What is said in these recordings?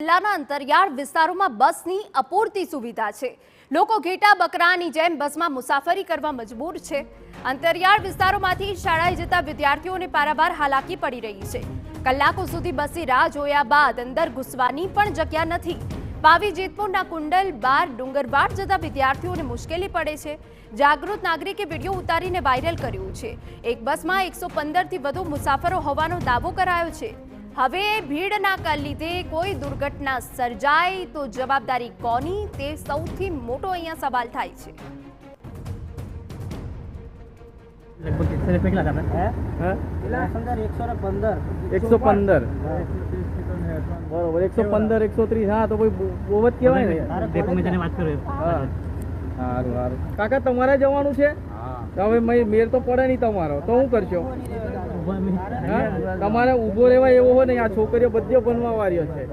જિલ્લાના અંતરિયાળ વિસ્તારોમાં બસની અપૂરતી સુવિધા છે। લોકો ઘેટા બકરાની જેમ બસમાં મુસાફરી કરવા મજબૂર છે। અંતરિયાળ વિસ્તારોમાંથી શાળાએ જતા વિદ્યાર્થીઓને પારાવાર હાલાકી પડી રહી છે। કલાકો સુધી બસની રાહ જોયા બાદ અંદર ઘૂસવાની પણ જગ્યા નથી। પાવી જેતપુરના કુંડલ બાર ડુંગરવાડ જતા વિદ્યાર્થીઓને મુશ્કેલી પડે છે। જાગૃત નાગરિકે વિડીયો ઉતારીને વાયરલ કર્યું છે। એક બસમાં 115 થી વધુ મુસાફરો હોવાનો દાવો કરાયો છે। હવે ભીડના લીધે કોઈ દુર્ઘટના સર્જાય તો જવાબદારી કોની, તે સૌથી મોટો અહીંયા સવાલ થાય છે। बराबर 115 130 हाँ तो कोई બહુ જ કહેવાય ને। ડેપો મેં તને વાત કર્યો। હા સારું સારું કાકા તમારે જવાનું છે? હવે મેર તો પડે નહીં તમારો તો શું કરશો? તમારે ઊભો રહેવા એવો હોય ને, આ છોકરીઓ બધે બનવા વાળીઓ છે।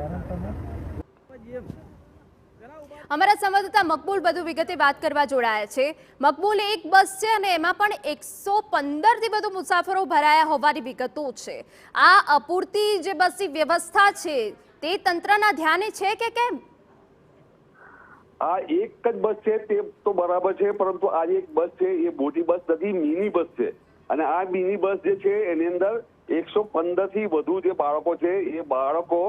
અમારા સંવાદદાતા મકબૂલ વધુ વિગતે વાત કરવા જોડાયા છે। મકબૂલ, એક બસ છે અને એમાં પણ 115 થી વધુ મુસાફરો ભરાયા હોવાની વિગતો છે। આ અપૂરતી જે બસની વ્યવસ્થા છે તે તંત્રના ધ્યાને છે કે કેમ? આ એક જ બસ છે તે તો બરાબર છે, પરંતુ આ એક બસ છે એ મોટી બસ નથી, મિની બસ છે। અને આ મિની બસ જે છે એની અંદર 115 થી વધુ જે બાળકો છે એ બાળકો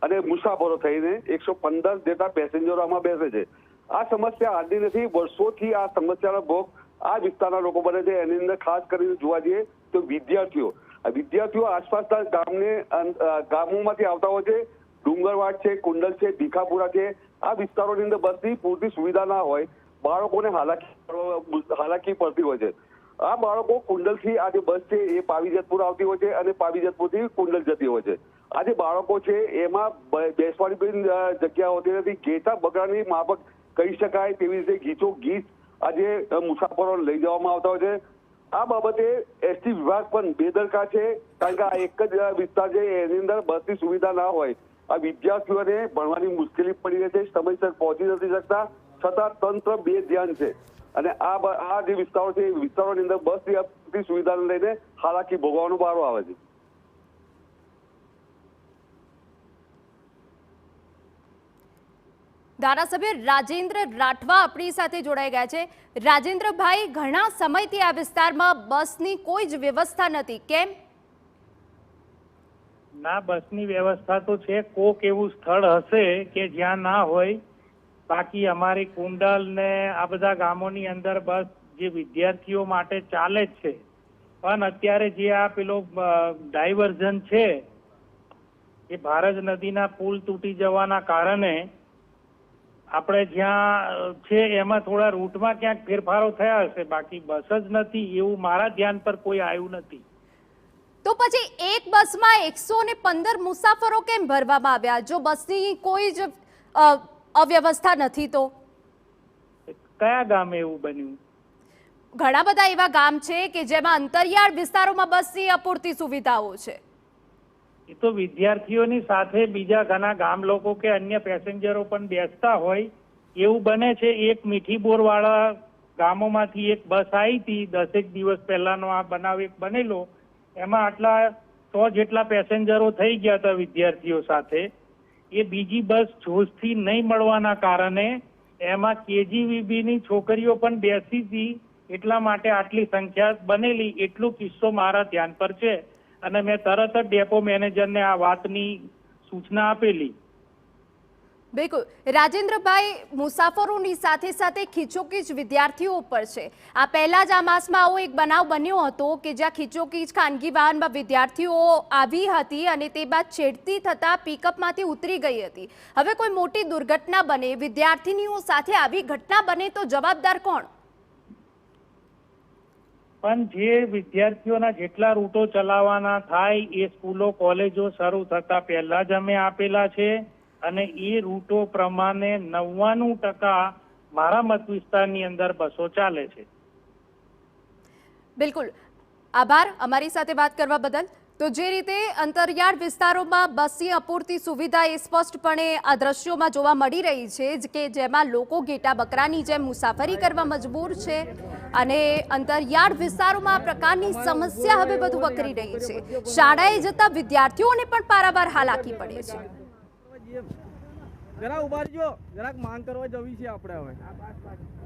અને મુસાફરો થઈને 115 જેટલા પેસેન્જરો આમાં બેસે છે। આ સમસ્યા આજની નથી, વર્ષોથી આ સમસ્યાનો ભોગ આ વિસ્તારના લોકો બને છે। એની અંદર ખાસ કરીને જોવા જઈએ તો વિદ્યાર્થીઓ આસપાસના ગામોમાંથી આવતા હોય છે। ડુંગરવાડ છે, કુંડલ છે, ભીખાપુરા છે, આ વિસ્તારોની અંદર બસની પૂરતી સુવિધા ના હોય, બાળકોને હાલાકી પડતી હોય છે। આ બાળકો કુંડલથી આ જે બસ છે એ પાવીજતપુર આવતી હોય છે અને પાવીજતપુરથી કુંડલ જતી હોય છે। આ જે બાળકો છે એમાં બેસવાની કોઈ જગ્યા હોતી નથી। ઘેટા બકરાની માફક કહી શકાય તેવી રીતે ગીચો ગીચ આજે મુસાફરો લઈ જવામાં આવતા હોય છે। આ બાબતે એસટી વિભાગ પણ બેદરકાર છે, કારણ કે આ એક જ વિસ્તાર છે, એની અંદર બસની સુવિધા ના હોય આ વિદ્યાર્થીઓને ભણવાની મુશ્કેલી પડી રહી છે, સમયસર પહોંચી નથી શકતા, છતાં તંત્ર બેધ્યાન છે। અને આ જે વિસ્તારો છે એ વિસ્તારોની અંદર બસની સુવિધાને લઈને હાલાકી ભોગવવાનો વારો આવે છે। ધારાસભ્ય રાજેન્દ્ર રાઠવા આપણી સાથે જોડાઈ ગયા છે। રાજેન્દ્રભાઈ, ઘણા સમયથી આ વિસ્તારમાં બસની કોઈ જ વ્યવસ્થા નથી, કેમ? ના, બસની વ્યવસ્થા તો છે। કોક એવું સ્થળ હશે કે જ્યાં ના હોય, બાકી અમારી કુંડલ ને આ બધા ગામોની અંદર બસ જે વિદ્યાર્થીઓ માટે ચાલે જ છે। પણ અત્યારે જે આ પેલો ડાયવર્ઝન છે એ ભારત નદીના પુલ તૂટી જવાના કારણે આપણે જ્યાં છે એમાં થોડા રૂટમાં ક્યાંક ફેરફારો થયા હશે, બાકી બસ જ નથી એવું મારા ધ્યાન પર કોઈ આવ્યું નથી। તો પછી એક બસમાં 115 મુસાફરો કેમ ભરવામાં આવ્યા? જો બસની કોઈ જ અવ્યવસ્થા નથી તો કયા ગામે એવું બન્યું? ઘણા બધા એવા ગામ છે કે જેમાં અંતરિયાળ વિસ્તારોમાં બસની અપૂરતી સુવિધાઓ છે। એ તો વિદ્યાર્થીઓની સાથે બીજા ઘણા ગામ લોકો કે અન્ય પેસેન્જરો પણ બેસતા હોય એવું બને છે। એક મીઠી બોર વાળા ગામોમાંથી એક બસ આવી હતી 10 દિવસ પહેલાનો આ બનાવ એક બનેલો, એમાં આટલા 100 જેટલા પેસેન્જરો થઈ ગયા હતા વિદ્યાર્થીઓ સાથે। એ બીજી બસ જોશથી નહીં મળવાના કારણે એમાં KGVB ની છોકરીઓ પણ બેસી હતી, એટલા માટે આટલી સંખ્યા બનેલી, એટલો કિસ્સો મારા ધ્યાન પર છે અને મેં તરત જ ડેપો મેનેજરને આ વાતની સૂચના આપેલી। બિલકુલ રાજેન્દ્રભાઈ, મુસાફરોની સાથે સાથે ખીચોખીચ વિદ્યાર્થીઓ ઉપર છે। આ પહેલા જ આ માસમાં આવો એક બનાવ બન્યો હતો કે જ્યાં ખીચોખીચ ખાનગી વાહનમાં વિદ્યાર્થીઓ આવી હતી અને તે બાદ છેડતી થતા પિકઅપમાંથી ઉતરી ગઈ હતી। હવે કોઈ મોટી દુર્ઘટના બને, વિદ્યાર્થીનીઓ સાથે આવી ઘટના બને તો જવાબદાર કોણ? પણ જે વિદ્યાર્થીઓના જેટલા રૂટો ચલાવવાના થાય એ સ્કૂલો કોલેજો શરૂ થતા પહેલા જ અમે આપેલા છે અને એ રૂટો પ્રમાણે 99% મારા મત વિસ્તારની અંદર બસો ચાલે છે। બિલકુલ આભાર અમારી સાથે વાત કરવા બદલ। તો જે રીતે અંતરિયાળ વિસ્તારોમાં બસની અપૂરતી સુવિધા એ સ્પષ્ટપણે આ દ્રશ્યોમાં જોવા મળી રહી છે કે જેમાં લોકો ઘેટા બકરાની જેમ મુસાફરી કરવા મજબૂર છે અને અંતરિયાળ વિસ્તારોમાં આ પ્રકારની સમસ્યા હવે વધુ વકરી રહી છે। શાળાએ જતા વિદ્યાર્થીઓને પણ પારાવાર હાલાકી પડે છે। જરા ઉભા રહેજો, જરાક માંગ કરવા જવી છે આપણે હવે.